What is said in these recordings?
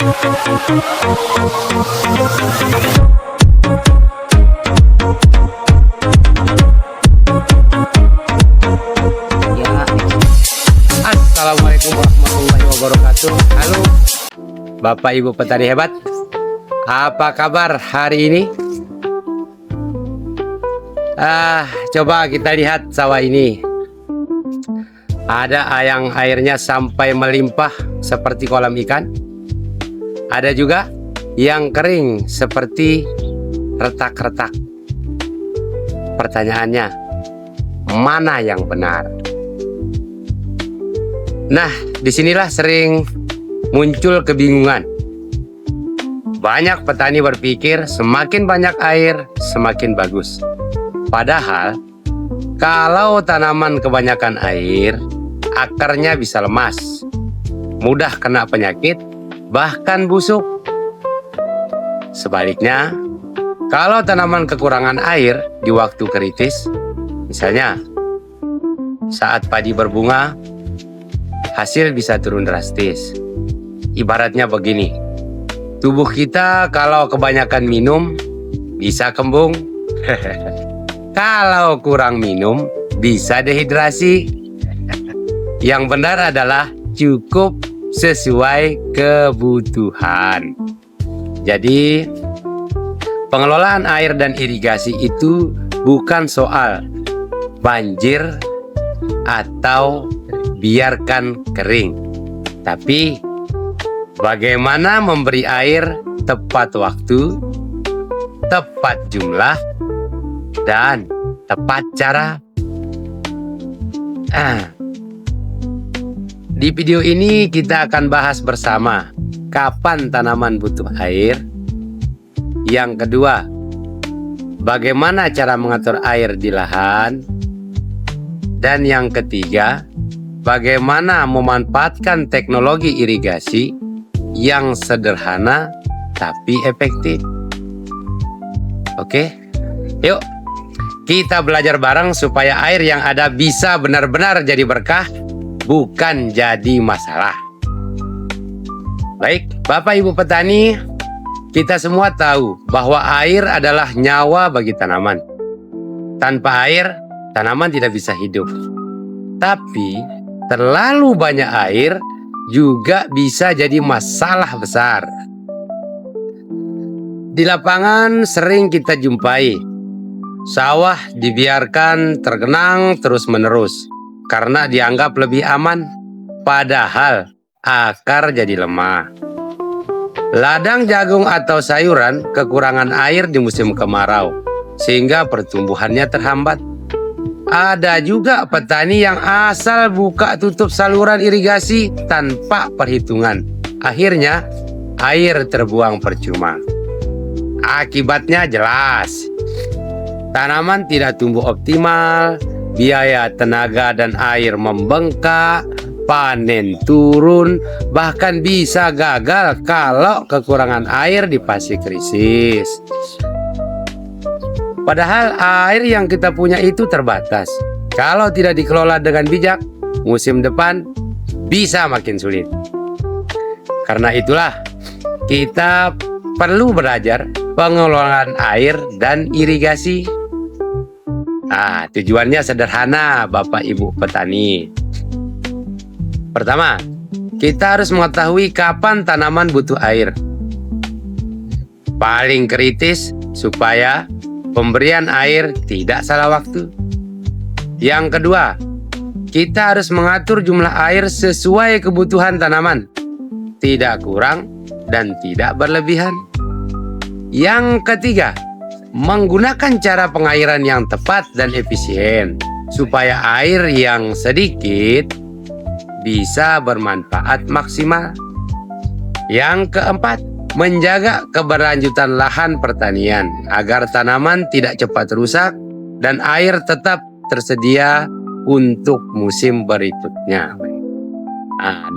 Assalamualaikum warahmatullahi wabarakatuh. Halo Bapak Ibu petani hebat, apa kabar hari ini? Coba kita lihat sawah ini. Ada yang airnya sampai melimpah seperti kolam ikan. Ada juga yang kering seperti retak-retak. Pertanyaannya, mana yang benar? Nah, disinilah sering muncul kebingungan. Banyak petani berpikir semakin banyak air, semakin bagus. Padahal, kalau tanaman kebanyakan air, akarnya bisa lemas, mudah kena penyakit, bahkan busuk. Sebaliknya, kalau tanaman kekurangan air di waktu kritis, misalnya saat padi berbunga, hasil bisa turun drastis. Ibaratnya begini, tubuh kita kalau kebanyakan minum bisa kembung. Kalau kurang minum bisa dehidrasi. Yang benar adalah cukup sesuai kebutuhan. Jadi pengelolaan air dan irigasi itu bukan soal banjir atau biarkan kering, tapi bagaimana memberi air tepat waktu, tepat jumlah, dan tepat cara. Di video ini kita akan bahas bersama kapan tanaman butuh air. Yang kedua, bagaimana cara mengatur air di lahan. Dan yang ketiga, bagaimana memanfaatkan teknologi irigasi yang sederhana tapi efektif. Oke, yuk kita belajar bareng supaya air yang ada bisa benar-benar jadi berkah, bukan jadi masalah. Baik, Bapak Ibu petani, kita semua tahu bahwa air adalah nyawa bagi tanaman. Tanpa air, tanaman tidak bisa hidup. Tapi terlalu banyak air juga bisa jadi masalah besar. Di lapangan sering kita jumpai sawah dibiarkan tergenang terus-menerus karena dianggap lebih aman, padahal akar jadi lemah. Ladang jagung atau sayuran kekurangan air di musim kemarau, sehingga pertumbuhannya terhambat. Ada juga petani yang asal buka tutup saluran irigasi tanpa perhitungan. Akhirnya air terbuang percuma. Akibatnya jelas, tanaman tidak tumbuh optimal, biaya tenaga dan air membengkak, panen turun, bahkan bisa gagal kalau kekurangan air di fase krisis. Padahal air yang kita punya itu terbatas. Kalau tidak dikelola dengan bijak, musim depan bisa makin sulit. Karena itulah kita perlu belajar pengelolaan air dan irigasi. Tujuannya sederhana, Bapak Ibu petani. Pertama, kita harus mengetahui kapan tanaman butuh air. Paling kritis supaya pemberian air tidak salah waktu. Yang kedua, kita harus mengatur jumlah air sesuai kebutuhan tanaman, tidak kurang dan tidak berlebihan. Yang ketiga, menggunakan cara pengairan yang tepat dan efisien supaya air yang sedikit bisa bermanfaat maksimal. Yang keempat, menjaga keberlanjutan lahan pertanian agar tanaman tidak cepat rusak dan air tetap tersedia untuk musim berikutnya.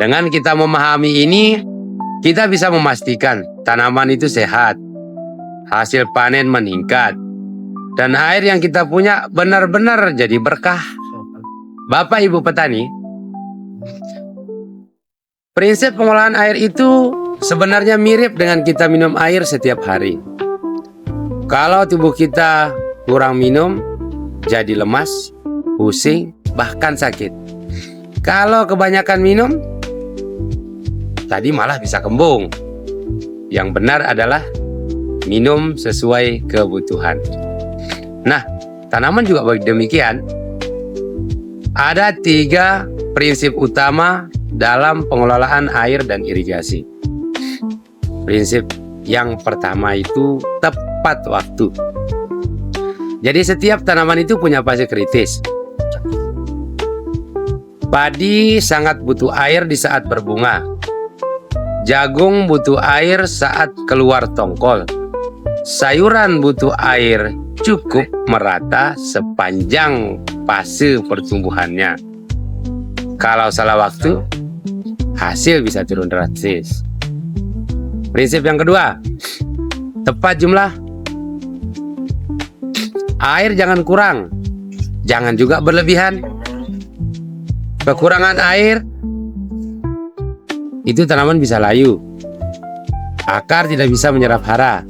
Dengan kita memahami ini, kita bisa memastikan tanaman itu sehat, hasil panen meningkat, dan air yang kita punya benar-benar jadi berkah. Bapak Ibu petani, prinsip pengolahan air itu sebenarnya mirip dengan kita minum air setiap hari. Kalau tubuh kita kurang minum, jadi lemas, pusing, bahkan sakit. Kalau kebanyakan minum, tadi malah bisa kembung. Yang benar adalah minum sesuai kebutuhan. Nah, tanaman juga demikian. Ada 3 prinsip utama dalam pengelolaan air dan irigasi. Prinsip yang pertama itu tepat waktu. Jadi setiap tanaman itu punya fase kritis. Padi sangat butuh air di saat berbunga. Jagung butuh air saat keluar tongkol. Sayuran butuh air cukup merata sepanjang fase pertumbuhannya. Kalau salah waktu, hasil bisa turun drastis. Prinsip yang kedua, tepat jumlah. Air jangan kurang, jangan juga berlebihan. Kekurangan air, itu tanaman bisa layu. Akar tidak bisa menyerap hara.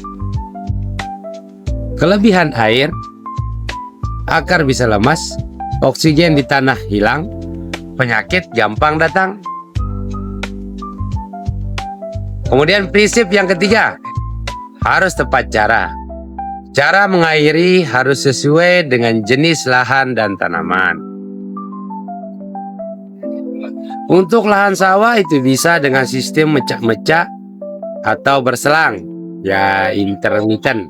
Kelebihan air, akar bisa lemas, oksigen di tanah hilang, penyakit gampang datang. Kemudian prinsip yang ketiga, harus tepat cara. Cara mengairi harus sesuai dengan jenis lahan dan tanaman. Untuk lahan sawah itu bisa dengan sistem mecak-mecak atau berselang, ya intermittent.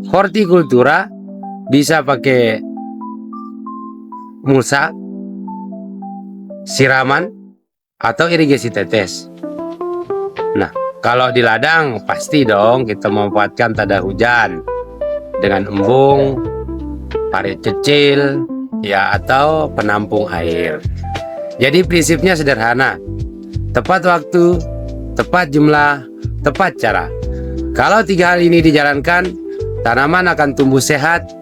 Hortikultura bisa pakai mulsa, siraman, atau irigasi tetes. Nah, kalau di ladang pasti dong kita memanfaatkan tada hujan dengan embung, parit kecil, ya atau penampung air. Jadi prinsipnya sederhana, tepat waktu, tepat jumlah, tepat cara. Kalau 3 hal ini dijalankan, tanaman akan tumbuh sehat,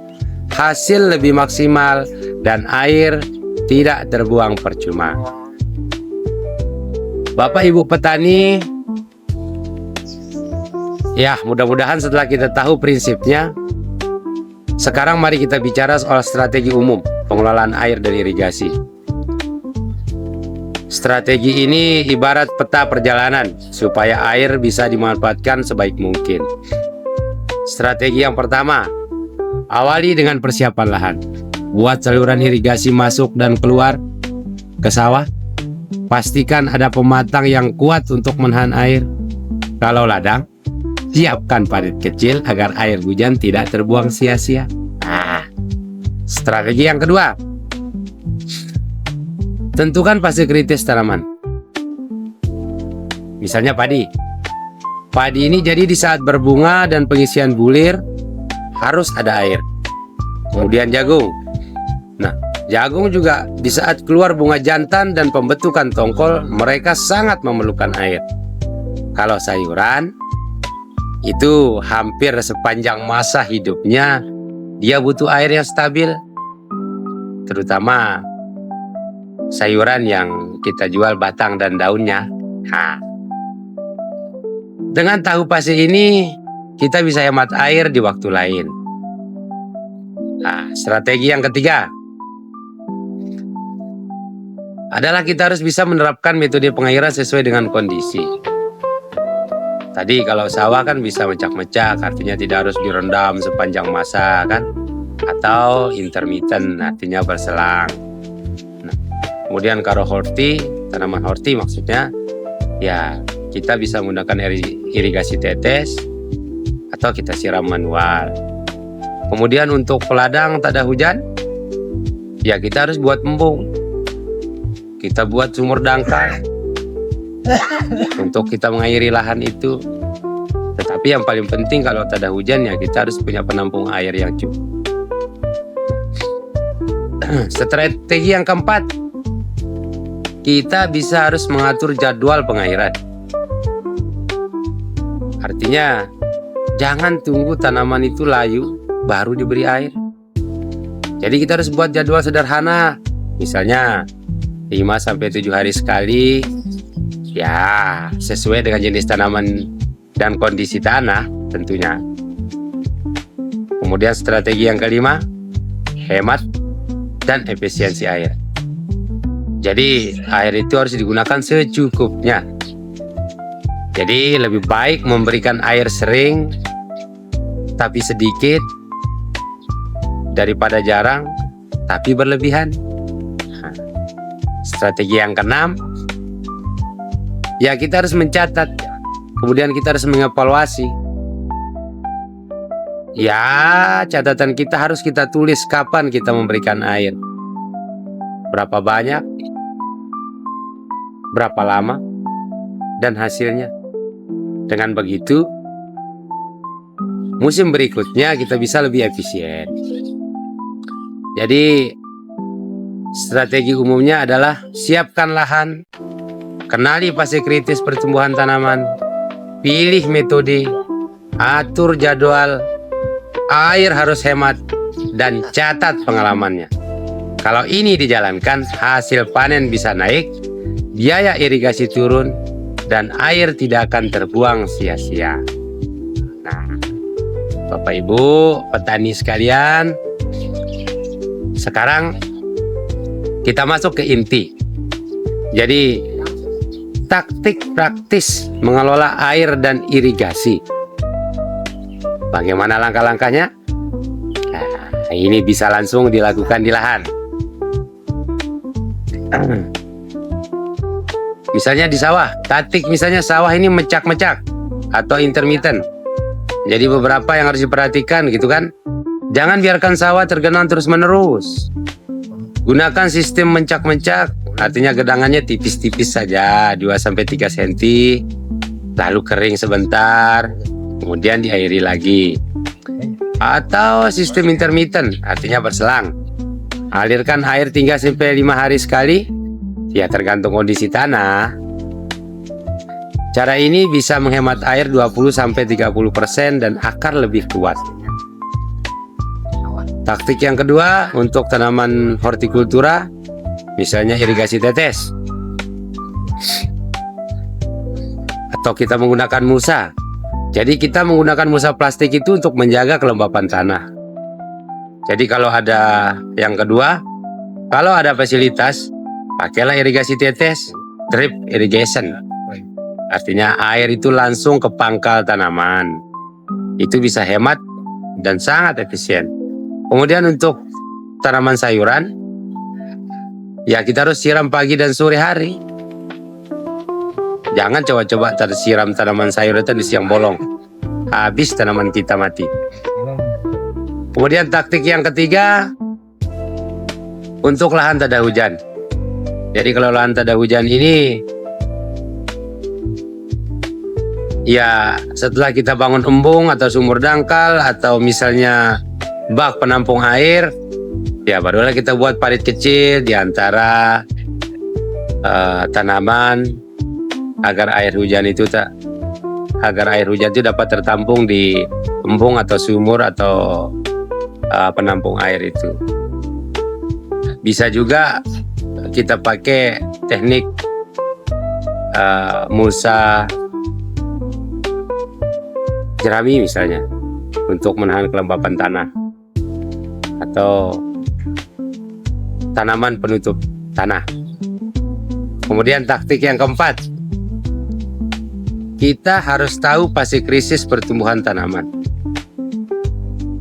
hasil lebih maksimal, dan air tidak terbuang percuma. Bapak Ibu petani, ya mudah-mudahan setelah kita tahu prinsipnya, sekarang mari kita bicara soal strategi umum pengelolaan air dan irigasi. Strategi ini ibarat peta perjalanan supaya air bisa dimanfaatkan sebaik mungkin. Strategi yang pertama, awali dengan persiapan lahan. Buat saluran irigasi masuk dan keluar ke sawah. Pastikan ada pematang yang kuat untuk menahan air. Kalau ladang, siapkan parit kecil agar air hujan tidak terbuang sia-sia. Strategi yang kedua, tentukan fase kritis tanaman. Misalnya padi. Padi ini jadi di saat berbunga dan pengisian bulir harus ada air. Kemudian jagung. Nah, jagung juga di saat keluar bunga jantan dan pembentukan tongkol, mereka sangat memerlukan air. Kalau sayuran, itu hampir sepanjang masa hidupnya dia butuh air yang stabil. Terutama sayuran yang kita jual batang dan daunnya. Dengan tahu fase ini, kita bisa hemat air di waktu lain. Strategi yang ketiga adalah kita harus bisa menerapkan metode pengairan sesuai dengan kondisi. Tadi kalau sawah kan bisa mecak-mecak, artinya tidak harus direndam sepanjang masa kan, atau intermittent, artinya berselang. Kemudian kalau tanaman horti maksudnya, ya kita bisa menggunakan irigasi tetes atau kita siram manual. Kemudian untuk peladang tada hujan, ya kita harus buat embung. Kita buat sumur dangkal untuk kita mengairi lahan itu. Tetapi yang paling penting kalau tada hujan ya kita harus punya penampung air yang cukup. Strategi yang keempat, kita bisa harus mengatur jadwal pengairan. Artinya, jangan tunggu tanaman itu layu baru diberi air. Jadi kita harus buat jadwal sederhana. Misalnya 5-7 hari sekali Ya, sesuai dengan jenis tanaman dan kondisi tanah tentunya. Kemudian strategi yang kelima, hemat dan efisiensi air. Jadi air itu harus digunakan secukupnya. Jadi lebih baik memberikan air sering tapi sedikit daripada jarang tapi berlebihan. Nah, strategi yang keenam, ya kita harus mencatat, kemudian kita harus mengevaluasi. Ya, catatan kita harus kita tulis kapan kita memberikan air, berapa banyak, berapa lama, dan hasilnya. Dengan begitu, musim berikutnya kita bisa lebih efisien. Jadi, strategi umumnya adalah siapkan lahan, kenali fase kritis pertumbuhan tanaman, pilih metode, atur jadwal, air harus hemat, dan catat pengalamannya. Kalau ini dijalankan, hasil panen bisa naik, biaya irigasi turun, dan air tidak akan terbuang sia-sia. Nah, Bapak Ibu petani sekalian, sekarang kita masuk ke inti. Jadi, taktik praktis mengelola air dan irigasi. Bagaimana langkah-langkahnya? Nah, ini bisa langsung dilakukan di lahan. Misalnya di sawah, taktik misalnya sawah ini mecak-mecak atau intermittent. Jadi beberapa yang harus diperhatikan gitu kan. Jangan biarkan sawah tergenang terus-menerus. Gunakan sistem mencak-mencak, artinya gedangannya tipis-tipis saja, 2-3 cm. Lalu kering sebentar, kemudian diairi lagi. Atau sistem intermittent, artinya berselang. Alirkan air 3-5 hari sekali. Ya tergantung kondisi tanah. Cara ini bisa menghemat air 20-30% dan akar lebih kuat. Taktik yang kedua untuk tanaman hortikultura, misalnya irigasi tetes. Atau kita menggunakan mulsa. Jadi kita menggunakan mulsa plastik itu untuk menjaga kelembapan tanah. Jadi kalau ada yang kedua, kalau ada fasilitas, pakailah irigasi tetes, drip irrigation. Artinya air itu langsung ke pangkal tanaman. Itu bisa hemat dan sangat efisien. Kemudian untuk tanaman sayuran, ya kita harus siram pagi dan sore hari. Jangan coba-coba tersiram tanaman sayur itu di siang bolong. Habis tanaman kita mati. Kemudian taktik yang ketiga, untuk lahan tak ada hujan. Jadi kalau lahan tak ada hujan ini, ya setelah kita bangun embung atau sumur dangkal atau misalnya bak penampung air, ya barulah kita buat parit kecil di antara tanaman agar air hujan itu dapat tertampung di embung atau sumur atau penampung air itu. Bisa juga kita pakai teknik mulsa jerami misalnya untuk menahan kelembapan tanah atau tanaman penutup tanah. Kemudian taktik yang keempat, kita harus tahu fase krisis pertumbuhan tanaman.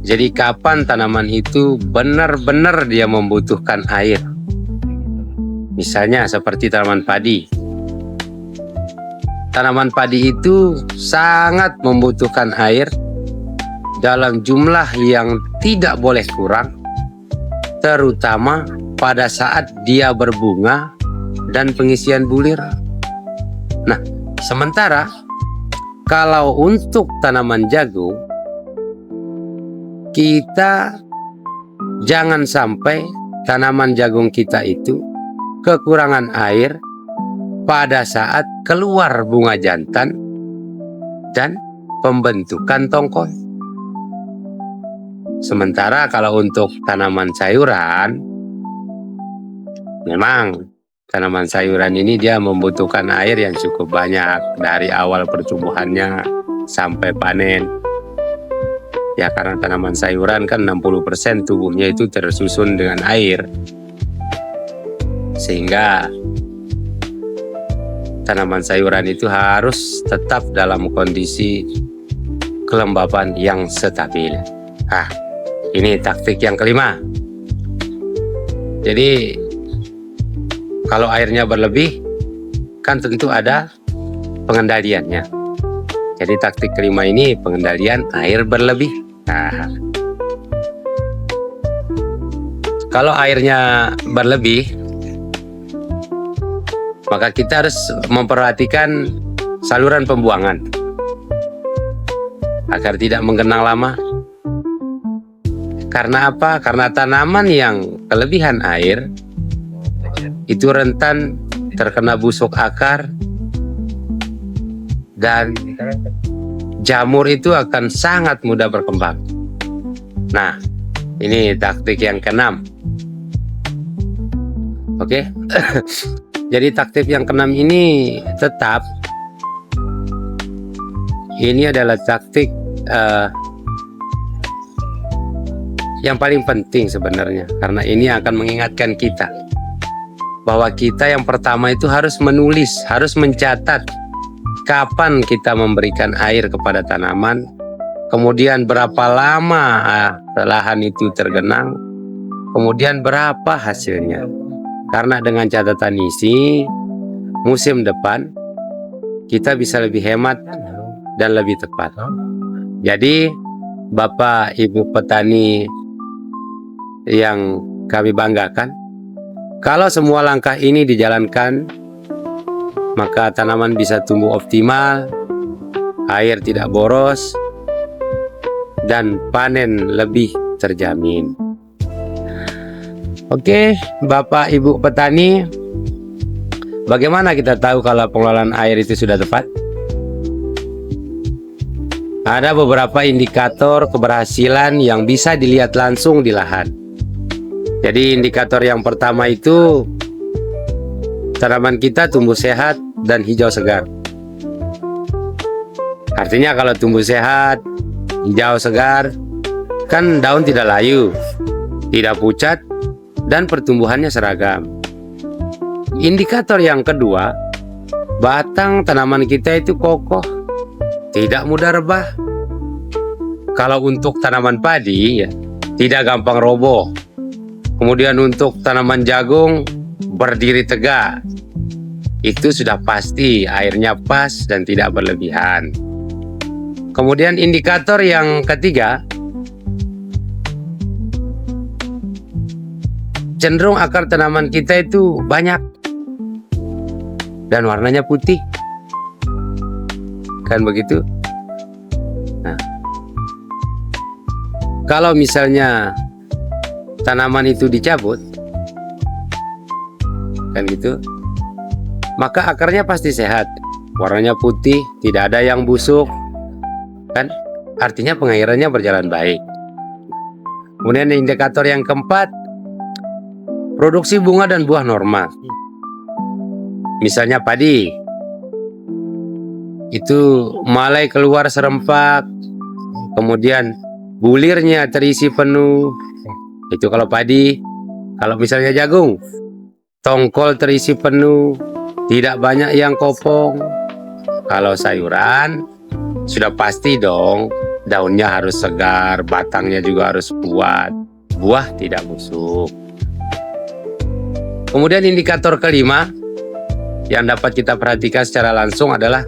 Jadi kapan tanaman itu benar-benar dia membutuhkan air. Misalnya seperti tanaman padi. Tanaman padi itu sangat membutuhkan air dalam jumlah yang tidak boleh kurang, terutama pada saat dia berbunga dan pengisian bulir. Nah, sementara kalau untuk tanaman jagung, kita jangan sampai tanaman jagung kita itu kekurangan air pada saat keluar bunga jantan dan pembentukan tongkol. Sementara kalau untuk tanaman sayuran, memang tanaman sayuran ini dia membutuhkan air yang cukup banyak dari awal pertumbuhannya sampai panen. Ya, karena tanaman sayuran kan 60% tubuhnya itu tersusun dengan air. Sehingga tanaman sayuran itu harus tetap dalam kondisi kelembapan yang stabil. Ini taktik yang kelima. Jadi kalau airnya berlebih kan tentu ada pengendaliannya. Jadi taktik kelima ini pengendalian air berlebih. Kalau airnya berlebih, maka kita harus memperhatikan saluran pembuangan agar tidak menggenang lama. Karena apa? Karena tanaman yang kelebihan air itu rentan terkena busuk akar dan jamur itu akan sangat mudah berkembang. Nah, ini taktik yang keenam. Oke. Jadi taktik yang keenam ini tetap ini adalah taktik yang paling penting sebenarnya, karena ini akan mengingatkan kita bahwa kita yang pertama itu harus menulis, harus mencatat kapan kita memberikan air kepada tanaman, kemudian berapa lama lahan itu tergenang, kemudian berapa hasilnya. Karena dengan catatan isi, musim depan kita bisa lebih hemat dan lebih tepat. Jadi Bapak Ibu petani yang kami banggakan, kalau semua langkah ini dijalankan, maka tanaman bisa tumbuh optimal, air tidak boros, dan panen lebih terjamin. Oke, Bapak Ibu petani, bagaimana kita tahu kalau pengelolaan air itu sudah tepat? Ada beberapa indikator keberhasilan yang bisa dilihat langsung di lahan. Jadi indikator yang pertama itu tanaman kita tumbuh sehat dan hijau segar. Artinya kalau tumbuh sehat, hijau segar, kan daun tidak layu, tidak pucat, dan pertumbuhannya seragam. Indikator yang kedua, batang tanaman kita itu kokoh, tidak mudah rebah. Kalau untuk tanaman padi, ya, tidak gampang roboh. Kemudian untuk tanaman jagung, berdiri tegak. Itu sudah pasti airnya pas dan tidak berlebihan. Kemudian indikator yang ketiga, cenderung akar tanaman kita itu banyak dan warnanya putih. Kan begitu? Nah, kalau misalnya tanaman itu dicabut, kan gitu, maka akarnya pasti sehat, warnanya putih, tidak ada yang busuk, kan? Artinya pengairannya berjalan baik. Kemudian indikator yang keempat, produksi bunga dan buah normal. Misalnya padi, itu mulai keluar serempak, kemudian bulirnya terisi penuh. Itu kalau padi. Kalau misalnya jagung, tongkol terisi penuh, tidak banyak yang kopong. Kalau sayuran, sudah pasti dong, daunnya harus segar, batangnya juga harus kuat, buah tidak busuk. Kemudian indikator kelima yang dapat kita perhatikan secara langsung adalah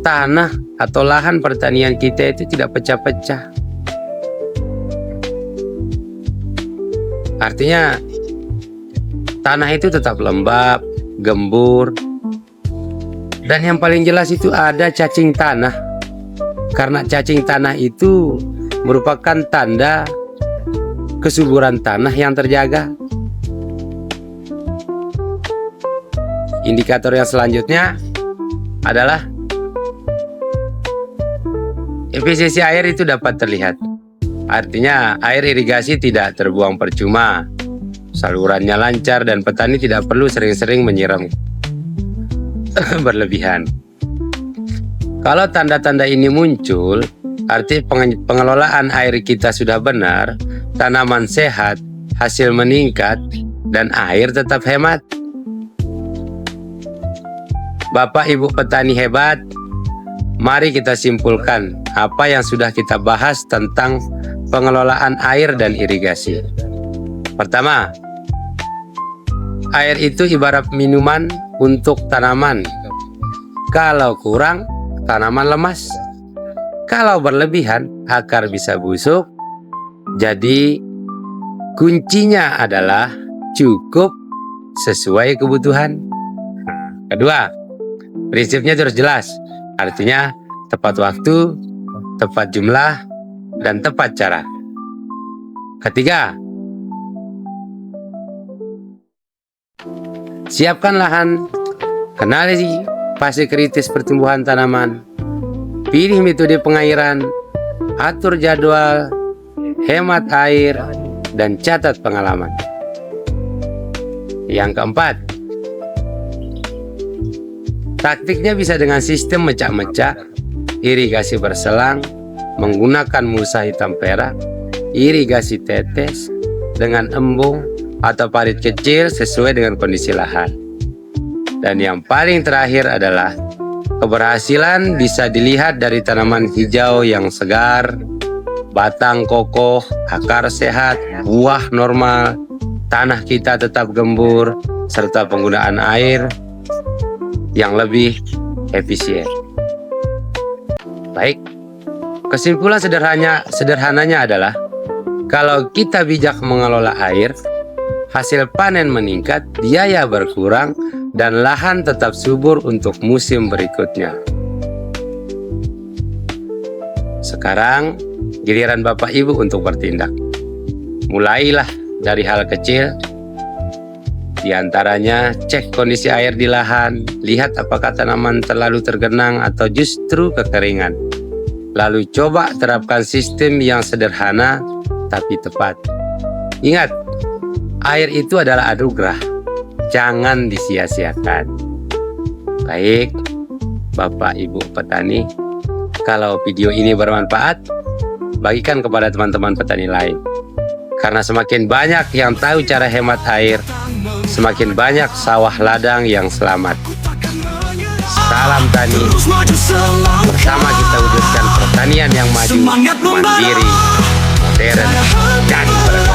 tanah atau lahan pertanian kita itu tidak pecah-pecah. Artinya tanah itu tetap lembab, gembur, dan yang paling jelas itu ada cacing tanah. Karena cacing tanah itu merupakan tanda kesuburan tanah yang terjaga. Indikator yang selanjutnya adalah efisiensi air itu dapat terlihat. Artinya air irigasi tidak terbuang percuma. salurannya lancar, dan petani tidak perlu sering-sering menyiram berlebihan. Kalau tanda-tanda ini muncul, arti pengelolaan air kita sudah benar, tanaman sehat, hasil meningkat, dan air tetap hemat. Bapak Ibu petani hebat, mari kita simpulkan apa yang sudah kita bahas tentang pengelolaan air dan irigasi. Pertama, air itu ibarat minuman untuk tanaman. Kalau kurang, tanaman lemas. Kalau berlebihan, akar bisa busuk. Jadi, kuncinya adalah cukup sesuai kebutuhan. Kedua, prinsipnya terus jelas. Artinya, tepat waktu, tepat jumlah, dan tepat cara. Ketiga, siapkan lahan, kenali fase kritis pertumbuhan tanaman, pilih metode pengairan, atur jadwal, hemat air, dan catat pengalaman. Yang keempat, taktiknya bisa dengan sistem mecak-mecak, irigasi berselang, menggunakan mulsa hitam perak, irigasi tetes, dengan embung atau parit kecil sesuai dengan kondisi lahan. Dan yang paling terakhir adalah keberhasilan bisa dilihat dari tanaman hijau yang segar, batang kokoh, akar sehat, buah normal, tanah kita tetap gembur, serta penggunaan air yang lebih efisien. Baik, kesimpulan sederhananya adalah kalau kita bijak mengelola air, hasil panen meningkat, biaya berkurang, dan lahan tetap subur untuk musim berikutnya. Sekarang giliran Bapak Ibu untuk bertindak. Mulailah dari hal kecil, di antaranya cek kondisi air di lahan, lihat apakah tanaman terlalu tergenang atau justru kekeringan. Lalu coba terapkan sistem yang sederhana tapi tepat. Ingat, air itu adalah anugerah, jangan disia-siakan. Baik, Bapak Ibu petani, kalau video ini bermanfaat, bagikan kepada teman-teman petani lain. Karena semakin banyak yang tahu cara hemat air, semakin banyak sawah ladang yang selamat. Salam tani, bersama kita wujudkan pertanian yang maju, mandiri, modern, dan berkelanjutan.